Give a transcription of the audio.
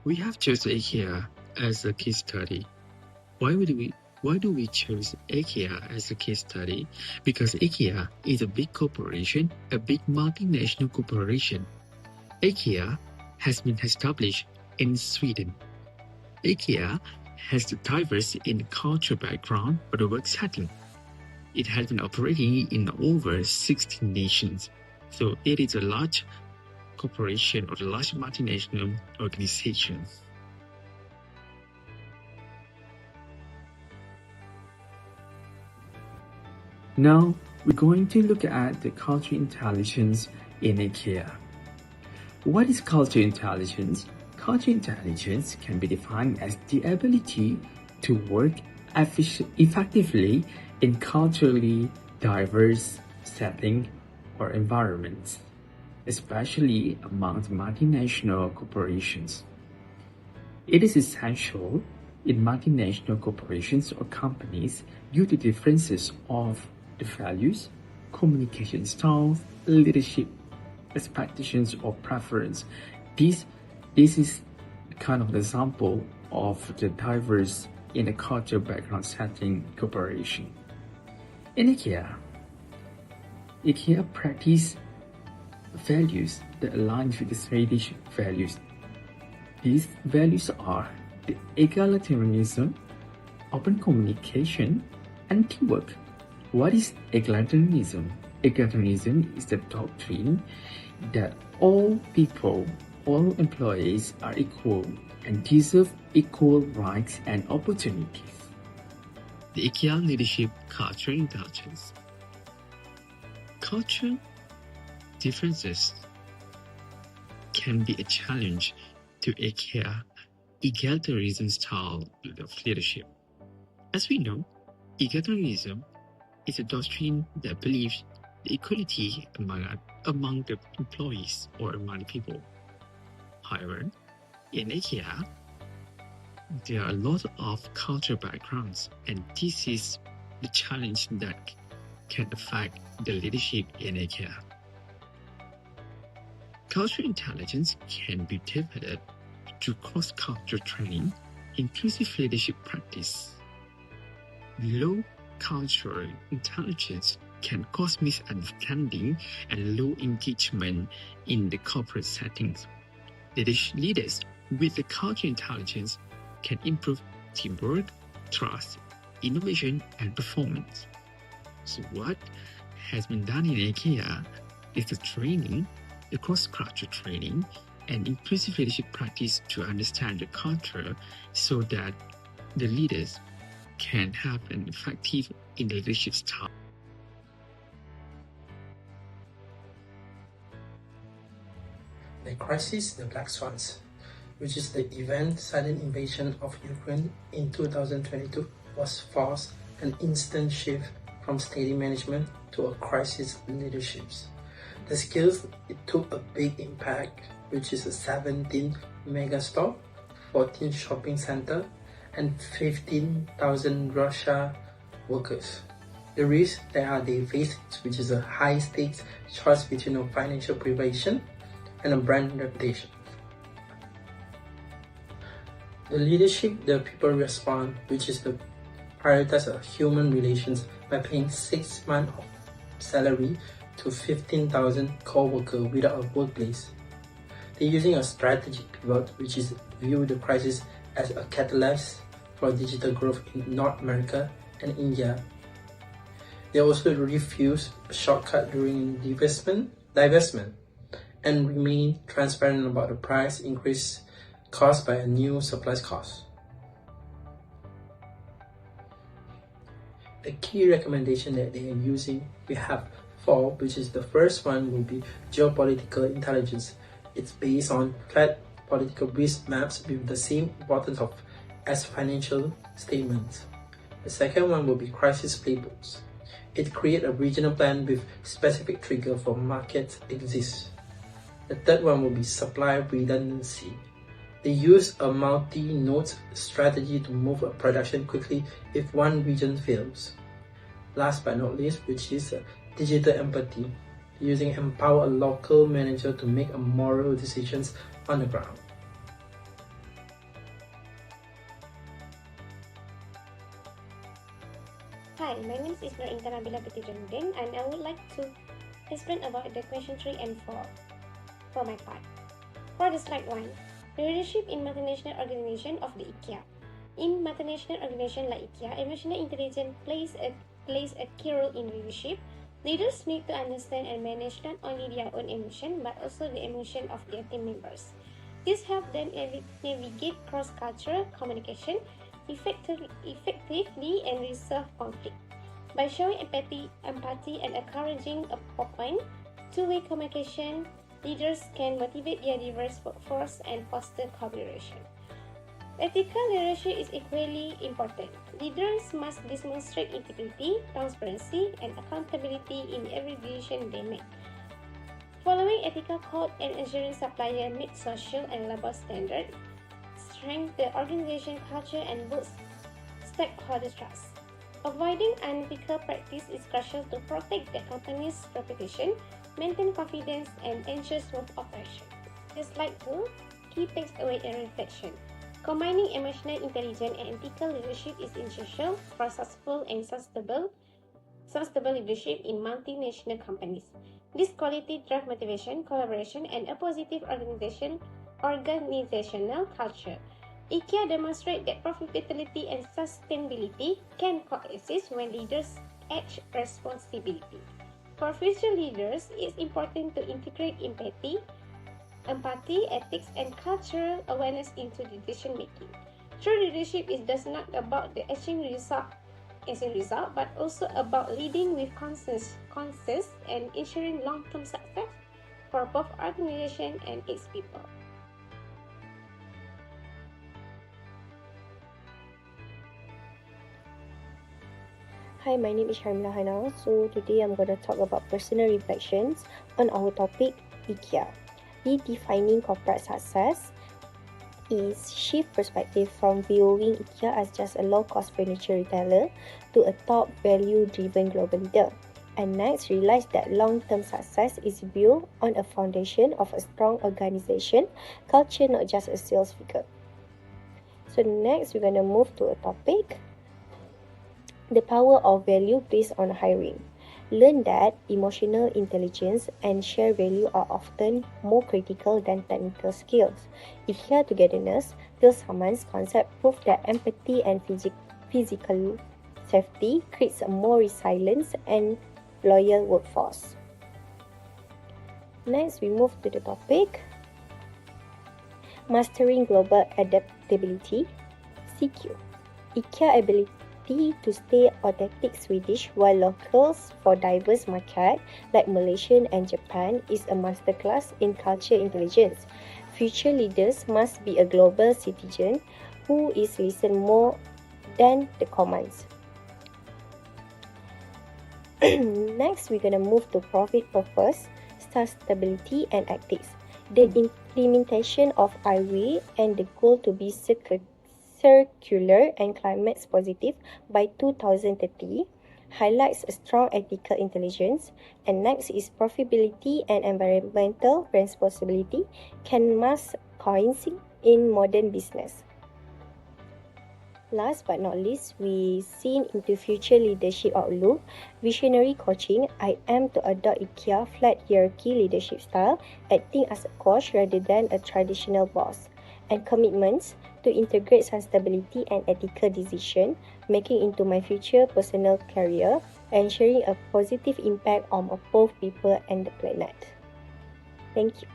We have chosen IKEA as a case study. Why do we choose IKEA as a case study? Because IKEA is a big corporation, a big multinational corporation. IKEA has been established in Sweden. IKEA has a diverse in cultural background or the work setting. It has been operating in over 16 nations. So it is a large corporation or a large multinational organization. Now, we're going to look at the cultural intelligence in IKEA. What is cultural intelligence? Cultural intelligence can be defined as the ability to work effectively in culturally diverse settings or environments, especially among multinational corporations. It is essential in multinational corporations or companies due to differences of the values, communication styles, leadership expectations or preference. This is kind of an example of the diverse in a cultural background setting corporation. In IKEA practice values that align with the Swedish values. These values are the egalitarianism, open communication, and teamwork. What is egalitarianism? Egalitarianism is the doctrine that all people, all employees are equal and deserve equal rights and opportunities. The IKEA leadership cultural intelligence. Cultural differences can be a challenge to IKEA egalitarianism style of leadership. As we know, egalitarianism is a doctrine that believes the equality among the employees or among the people. However, in IKEA, there are a lot of cultural backgrounds, and this is the challenge that can affect the leadership in IKEA. Cultural intelligence can be developed through cross-cultural training, inclusive leadership practice. Low cultural intelligence can cause misunderstanding and low engagement in the corporate settings. Leaders with the cultural intelligence can improve teamwork, trust, innovation, and performance. So what has been done in IKEA is the training, the cross-cultural training, and inclusive leadership practice to understand the culture so that the leaders can have an effective in the leadership style. The crisis, the Black Swans, which is the event sudden invasion of Ukraine in 2022, was forced an instant shift from steady management to a crisis leadership. The skills, it took a big impact, which is a 17 mega store, 14 shopping center, and 15,000 Russia workers. The risks that they face, which is a high stakes choice between a financial privation and a brand reputation. The leadership, the people respond, which is the prioritize of human relations by paying 6 months of salary to 15,000 co-workers without a workplace. They're using a strategic pivot, which is view the crisis as a catalyst for digital growth in North America and India. They also refuse a shortcut during divestment and remain transparent about the price increase caused by a new supply cost. The key recommendation that they are using, we have 4, which is the first one will be geopolitical intelligence. It's based on flat political risk maps with the same importance as financial statements. The second one will be crisis playbooks. It creates a regional plan with specific trigger for market exist. The third one will be supply redundancy. They use a multi-node strategy to move a production quickly if one region fails. Last but not least, which is digital empathy, using empower a local manager to make moral decisions on the ground. Hi, my name is Nabilah Jalaludin, and I would like to explain about the question 3 and 4 for my part. For the slide 1, leadership in multinational organization of the IKEA. In multinational organization like IKEA, emotional intelligence plays a key role in leadership. Leaders need to understand and manage not only their own emotion but also the emotion of their team members. This helps them navigate cross-cultural communication effectively and resolve conflict. By showing empathy, and encouraging a open, two-way communication, leaders can motivate their diverse workforce and foster collaboration. Ethical leadership is equally important. Leaders must demonstrate integrity, transparency, and accountability in every decision they make. Following ethical code and ensuring suppliers meet social and labor standards strengthen the organization culture and boost stakeholder trust. Avoiding unethical practice is crucial to protect the company's reputation, maintain confidence, and ensure smooth operation. Slide 2, key takeaway and reflection. Combining emotional intelligence and ethical leadership is essential for successful and sustainable leadership in multinational companies. This quality drives motivation, collaboration, and a positive organizational culture. IKEA demonstrates that profitability and sustainability can coexist when leaders act responsibility. For future leaders, it's important to integrate empathy, ethics, and cultural awareness into decision making. True leadership is thus not about the achieving result, but also about leading with conscience and ensuring long-term success for both organization and its people. Hi, my name is Sharmila Hana. So today I'm going to talk about personal reflections on our topic IKEA. Redefining corporate success is shift perspective from viewing IKEA as just a low-cost furniture retailer to a top value-driven global leader. And next, realize that long-term success is built on a foundation of a strong organization culture, not just a sales figure. So next, we're going to move to a topic, the power of value based on hiring. Learn that emotional intelligence and shared value are often more critical than technical skills. IKEA Togetherness, Phil Samman's concept, proved that empathy and physical safety creates a more resilient and loyal workforce. Next, we move to the topic, mastering global adaptability, CQ. IKEA ability to stay authentic Swedish while locals for diverse markets like Malaysia and Japan is a masterclass in culture intelligence. Future leaders must be a global citizen who is listen more than the commands. Next, we're going to move to profit purpose, sustainability and ethics. The implementation of Ery and the goal to be circular and climate positive by 2030 highlights a strong ethical intelligence. And next is profitability and environmental responsibility can must coincide in modern business. Last but not least, we seen into future leadership outlook, visionary coaching. I am to adopt IKEA flat hierarchy leadership style, acting as a coach rather than a traditional boss, and commitments to integrate sustainability and ethical decision making into my future personal career, ensuring a positive impact on both people and the planet. Thank you.